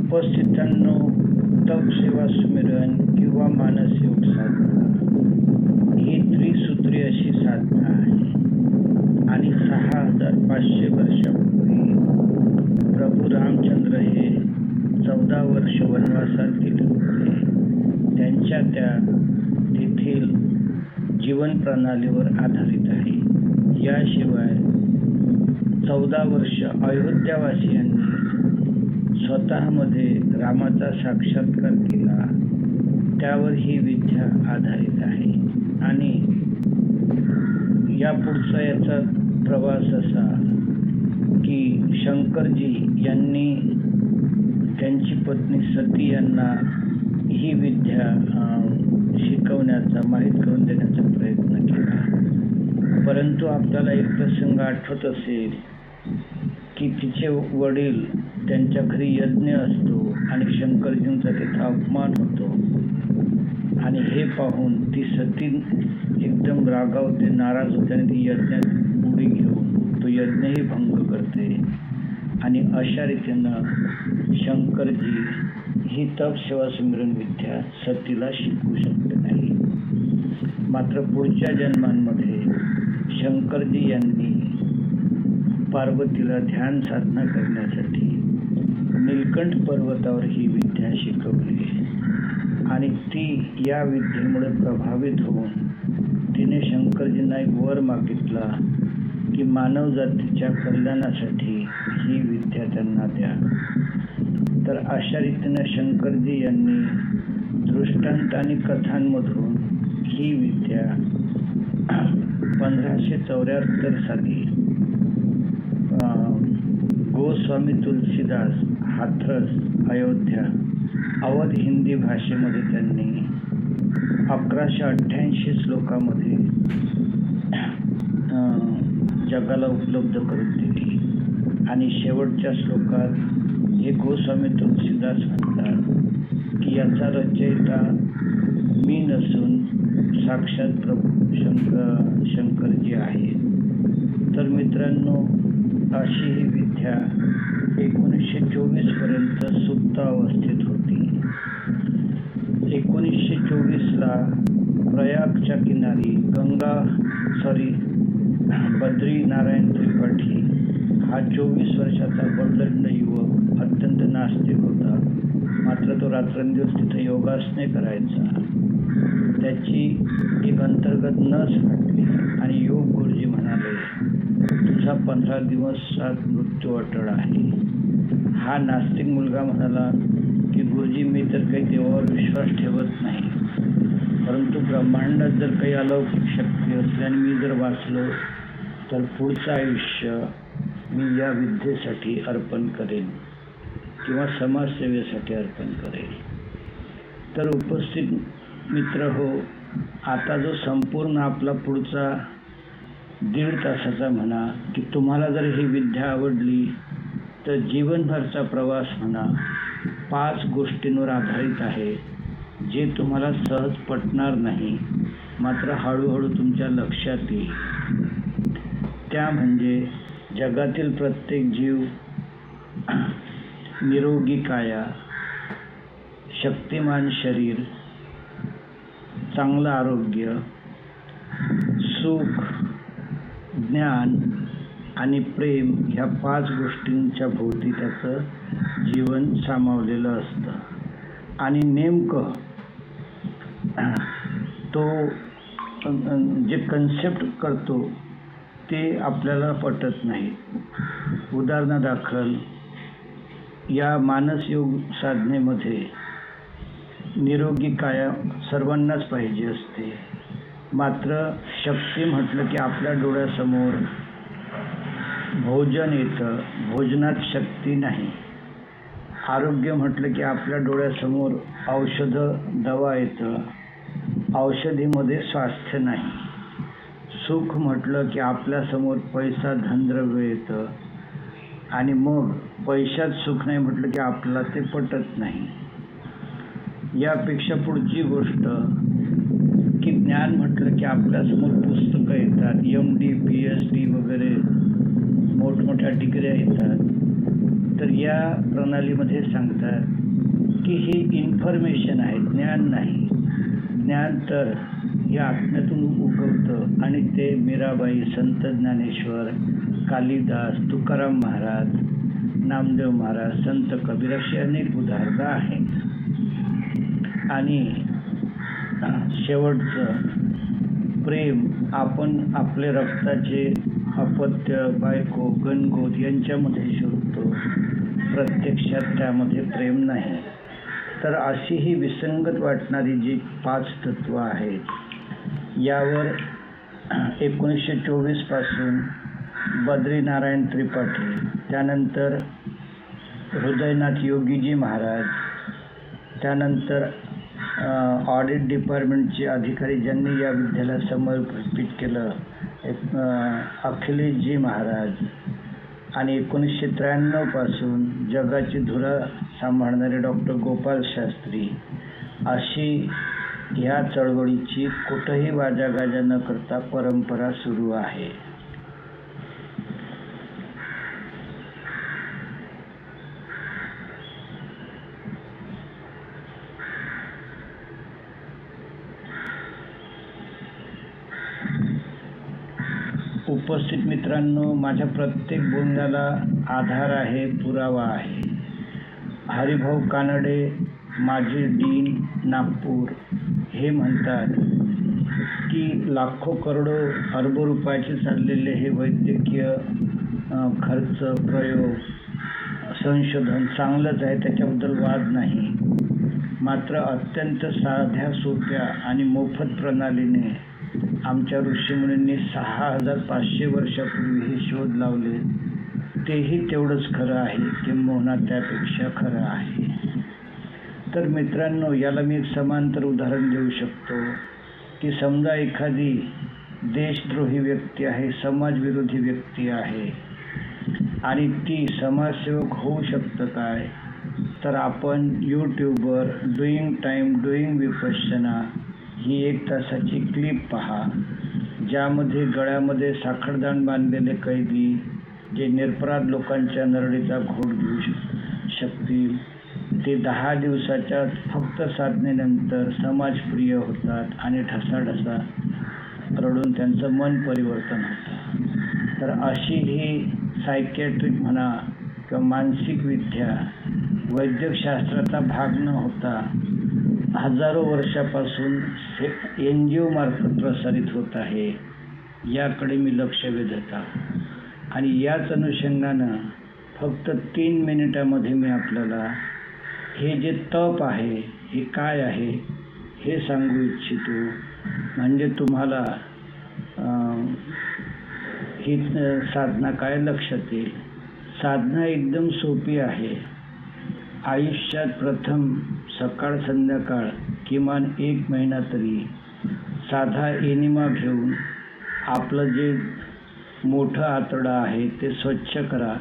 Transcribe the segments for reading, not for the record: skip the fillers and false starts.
उपस्थितांनो, तप सेवा सुमिरन किंवा मानसयोग साधना ही त्रिसूत्री अशी साधना आहे आणि 6500 वर्षापूर्वी प्रभू रामचंद्र हे 14 वर्ष वनवासात गेले होते. त्यांच्या त्या तेथील जीवन प्रणालीवर आधारित आहे. याशिवाय 14 वर्ष अयोध्यावासियांनी स्वतःमध्ये रामाचा साक्षात्कार केला, त्यावर ही विद्या आधारित आहे. आणि या पुढचा याचा प्रवास असा की शंकरजी यांनी त्यांची पत्नी सती यांना ही विद्या शिकवण्याचा, माहीत करून देण्याचा प्रयत्न केला. परंतु आपल्याला एक प्रसंग आठवत असेल की तिचे वडील, त्यांच्या घरी यज्ञ असतो आणि शंकरजींचा तिथं अपमान होतो आणि हे पाहून ती सती एकदम रागावते, नाराज होते आणि ती यज्ञात उडी घेऊन तो यज्ञही भंग करते. आणि अशा रीतीनं शंकरजी ही तप सेवा सुमिरन विद्या सतीला शिकवू शकले नाही. मात्र पुढच्या जन्मांमध्ये शंकरजी यांनी पार्वतीला ध्यान साधना करण्यासाठी नीलकंठ पर्वतावर ही विद्या शिकवली आणि ती या विद्येमुळे प्रभावित होऊन तिने शंकरजींना एक वर मागितला की मानव जातीच्या कल्याणासाठी ही विद्या त्यांना द्या. तर अशा रीतीनं शंकरजी यांनी दृष्टांत आणि कथांमधून ही विद्या 1574 साली गोस्वामी तुलसीदास, हाथरस, अयोध्या, अवध हिंदी भाषेमध्ये त्यांनी 1188 श्लोकामध्ये जगाला उपलब्ध करून दिली. आणि शेवटच्या श्लोकात हे गोस्वामी तुलसीदास म्हणतात की याचा रचयिता मी नसून साक्षात प्रभू शंकरजी आहे. तर मित्रांनो, अशी ही विद्या 1924 पर्यंत सुप्त अवस्थेत होती. 1924ला प्रयागच्या किनारी बद्री नारायण त्रिपाठी हा 24 वर्षाचा बडदंड युवक अत्यंत नास्तिक होता. मात्र तो रात्रंदिवस तिथे योगासने करायचा. त्याची एक अंतर्गत नस फाटली आणि योग गुरुजी म्हणाले, तुझा 15 दिवसात मृत्यू अटळ आहे. हा नास्तिक मुलगा म्हणाला की गुरुजी, मी तर काही देवावर विश्वास ठेवत नाही, परंतु ब्रह्मांडात जर काही अलौकिक शक्ती असली आणि मी जर वाचलो तर पुढचं आयुष्य मी या विद्येसाठी अर्पण करेन किंवा समाजसेवेसाठी अर्पण करेन. तर उपस्थित मित्र हो, आता जो संपूर्ण आपला पुढचा 1.5 तासाचा म्हणा की तुम्हाला जर ही विद्या आवडली तर जीवनभरचा प्रवास म्हणा 5 गोष्टींवर आधारित आहे, जे तुम्हाला सहज पटणार नाही, मात्र हळूहळू तुमच्या लक्षात येईल. त्या म्हणजे जगातील प्रत्येक जीव, निरोगी काया, शक्तिमान शरीर, चांगलं आरोग्य, सुख, ज्ञान आणि प्रेम ह्या 5 गोष्टींच्या भोवती त्याचं जीवन सामावलेलं असतं. आणि नेमकं तो जे कन्सेप्ट करतो ते आपल्याला पटत नाही. उदाहरणादाखल या मानसयोग साधनेमध्ये निरोगी काया सर्वांनाच पाहिजे असते. मात्र शक्ती म्हटलं की आपल्या डोळ्यासमोर भोजन येतं, भोजनात शक्ती नाही. आरोग्य म्हटलं की आपल्या डोळ्यासमोर औषधं, दवा येतं, औषधीमध्ये स्वास्थ्य नाही. सुख म्हटलं की आपल्यासमोर पैसा, धनद्रव्य येतं आणि मग पैशात सुख नाही म्हटलं की आपल्याला ते पटत नाही. यापेक्षा पुढची गोष्ट की ज्ञान म्हटलं की आपल्यासमोर पुस्तकं येतात, MD, PhD वगैरे मोठमोठ्या डिग्र्या येतात. तर या प्रणालीमध्ये सांगतात की ही इन्फॉर्मेशन आहे, ज्ञान नाही. ज्ञान तर या आत्म्यातून उगवतं आणि ते मीराबाई, संत ज्ञानेश्वर, कालिदास, तुकाराम महाराज, नामदेव महाराज, संत कबीर अशी अनेक उदाहरणं आहेत. आणि शेवटचं प्रेम आपण आपले रक्ताचे अपत्य, बायको, गणगोत यांच्यामध्ये शोधतो, प्रत्यक्षात त्यामध्ये प्रेम नाही. तर अशी ही विसंगत वाटणारी जी 5 तत्व आहेत, यावर 1924 पासून बद्रीनारायण त्रिपाठी, त्यानंतर हृदयनाथ योगीजी महाराज, त्यानंतर ऑडिट डिपार्टमेंटचे अधिकारी ज्यांनी या विद्याला समर्पित केलं, अखिलेशजी महाराज, आणि 1993 पासून जगाची धुरा सांभाळणारे डॉक्टर गोपाल शास्त्री, अशी ह्या चळवळीची कुठंही वाजागाजा न करता परंपरा सुरू आहे. उपस्थित मित्रांनो, माझ्या प्रत्येक बोलण्याला आधार आहे, पुरावा आहे. हरिभाऊ कानडे, माजी डीन नागपूर, हे म्हणतात की लाखो करोडो अरबो रुपयाचे चाललेले हे वैद्यकीय खर्च, प्रयोग, संशोधन चांगलंच आहे, त्याच्याबद्दल वाद नाही. मात्र अत्यंत साध्या, सोप्या आणि मोफत प्रणालीने आमच्या ऋषीमुनींनी 6500 वर्षापूर्वी हे शोध लावले, तेही तेवढंच खरं आहे, किंबहुना त्यापेक्षा खरं आहे. तर मित्रांनो, याला मी एक समांतर उदाहरण देऊ शकतो की समजा एखादी देशद्रोही व्यक्ती आहे, समाजविरोधी व्यक्ती आहे, आणि ती समाजसेवक होऊ शकतं काय? तर आपण यूट्यूबवर डुईंग विपश्यना ही 1 तासाची क्लिप पहा, ज्यामध्ये गळ्यामध्ये साखळदांड बांधलेले कैदी जे निरपराध लोकांच्या नरडीचा घोट घेऊ शकतील, ते 10 दिवसाच्या फक्त साधनेनंतर समाजप्रिय होतात आणि ढसाढसा रडून त्यांचं मन परिवर्तन होतं. तर अशी ही सायकॅट्रिक म्हणा किंवा मानसिक विद्या वैद्यकशास्त्राचा भाग न होता हजारो वर्षापासून NGO मार्फत प्रसारित होत आहे, याकडे मी लक्ष वेधत आहे. आणि याच अनुषंगानं फक्त 3 मिनिटामध्ये मी आपल्याला हे जे तप आहे हे काय आहे हे सांगू इच्छितो, म्हणजे तुम्हाला ही साधना काय लक्षात येईल. साधना एकदम सोपी आहे. आयुष्यात प्रथम सकाळ संध्याकाळ किमान 1 महिना तरी साधा एनिमा घेऊन आपलं जे मोठं आतडं आहे ते स्वच्छ करा.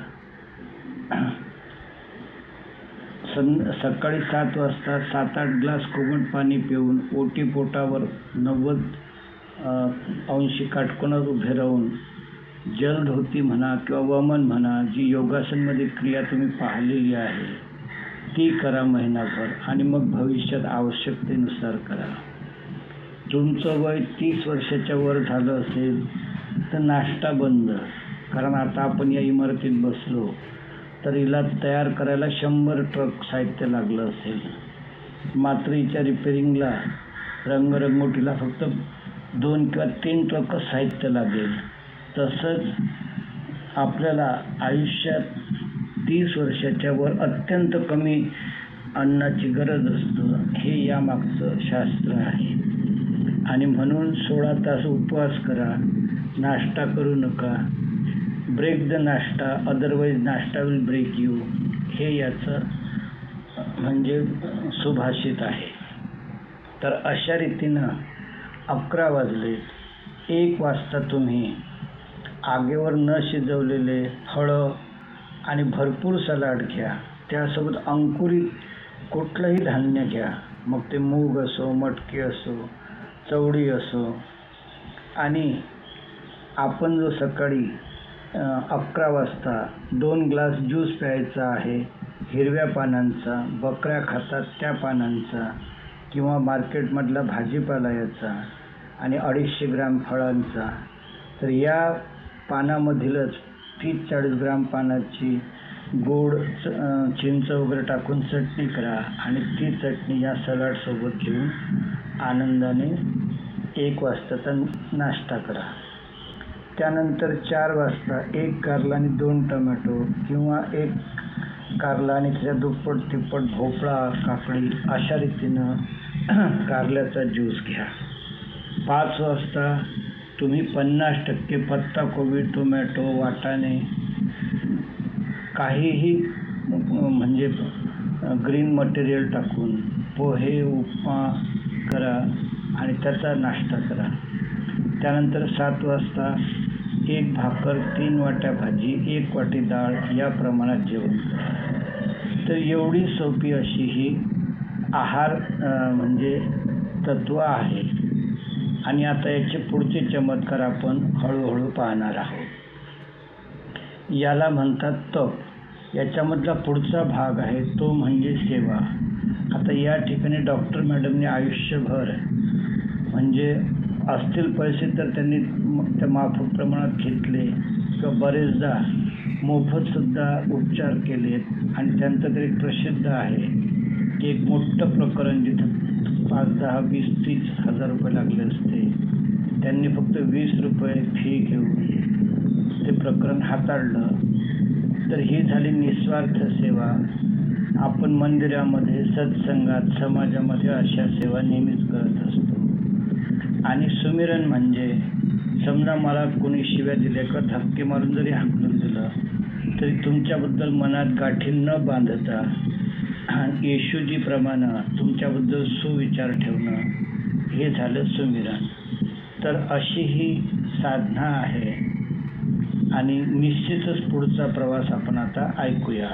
सकाळी 7 वाजता 7-8 ग्लास कोमट पाणी पिऊन ओटीपोटावर 90 अंशी काटकोनात उभे राहून जलधोती म्हणा किंवा वमन म्हणा, जी योगासनमध्ये क्रिया तुम्ही पाहिलेली आहे ती करा महिनाभर, आणि मग भविष्यात आवश्यकतेनुसार करा. तुमचं वय 30 वर्षाच्या वर झालं असेल तर नाश्ता बंद, कारण आता आपण या इमारतीत बसलो तर हिला तयार करायला 100 ट्रक साहित्य लागलं असेल. मात्र हिच्या रिपेरिंगला, रंगरंगोटीला फक्त 2 किंवा 3 ट्रकच साहित्य लागेल. तसंच आपल्याला आयुष्यात 30 वर्षाच्या वर अत्यंत कमी अन्नाची गरज असतं, हे यामागचं शास्त्र आहे. आणि म्हणून 16 तास उपवास करा, नाश्ता करू नका. ब्रेक द नाश्ता, अदरवाईज नाश्ता विल ब्रेक यू, हे याचं म्हणजे सुभाषित आहे. तर अशा रीतीनं 11 वाजले, 1 वाजता तुम्ही आगेवर न शिजवलेले फळं आणि भरपूर सलाड घ्या. त्यासोबत अंकुरित कुठलंही धान्य घ्या, मग ते मूग असो, मटकी असो, चवळी असो. आणि आपण जो सकाळी 11 वाजता 2 ग्लास ज्यूस प्यायचा आहे, हिरव्या पानांचा, बकऱ्या खातात त्या पानांचा किंवा मार्केटमधला भाजीपाला याचा आणि 250 ग्राम फळांचा, तर या पानामधीलच 30-40 ग्राम पानाची गोड चिंच वगैरे टाकून चटणी करा आणि ती चटणी या सलाडसोबत घेऊन आनंदाने 1 वाजताचा नाश्ता करा. त्यानंतर 4 वाजता 1 कारला आणि 2 टोमॅटो किंवा 1 कारला आणि त्याच्या दुप्पट तिप्पट भोपळा, काकडी अशा रीतीनं कारल्याचा ज्यूस घ्या. 5 वाजता तुम्ही 50% पत्ताकोबी, टोमॅटो, वाटाणे काहीही म्हणजे ग्रीन मटेरियल टाकून पोहे, उपमा करा आणि त्याचा नाश्ता करा. त्यानंतर 7 वाजता 1 भाकर, 3 वाट्या भाजी, 1 वाटी डाळ या प्रमाणात जेवण करा. तर एवढी सोपी अशी ही आहार म्हणजे तत्त्व आहे. आणि आता याचे पुढचे चमत्कार आपण हळूहळू पाहणार आहोत. याला म्हणतात तप. याच्यामधला पुढचा भाग आहे तो म्हणजे सेवा. आता या ठिकाणी डॉक्टर मॅडमने आयुष्यभर म्हणजे असतील पैसे तर त्यांनी त्या माफक प्रमाणात घेतले किंवा बरेचदा मोफतसुद्धा उपचार केलेत आणि त्यांचं तरी प्रसिद्ध आहे की एक मोठं प्रकरण जिथं 5, 10, 20, 30 हजार रुपये लागले असते, त्यांनी फक्त 20 रुपये फी घेऊन ते प्रकरण हाताळलं. तर ही झाली निस्वार्थ सेवा. आपण मंदिरामध्ये, सत्संगात, समाजामध्ये अशा सेवा नेहमीच करत असतो. आणि सुमिरन म्हणजे समजा मला कोणी शिव्या दिल्या किंवा धक्के मारून जरी हाकलून दिलं तरी तुमच्याबद्दल मनात गाठी न बांधता येशूजीप्रमाणे तुमच्याबद्दल सुविचार ठेवणं हे झालं सुमिरन. तर अशी ही साधना आहे आणि निश्चितच पुढचा प्रवास आपण आता ऐकूया.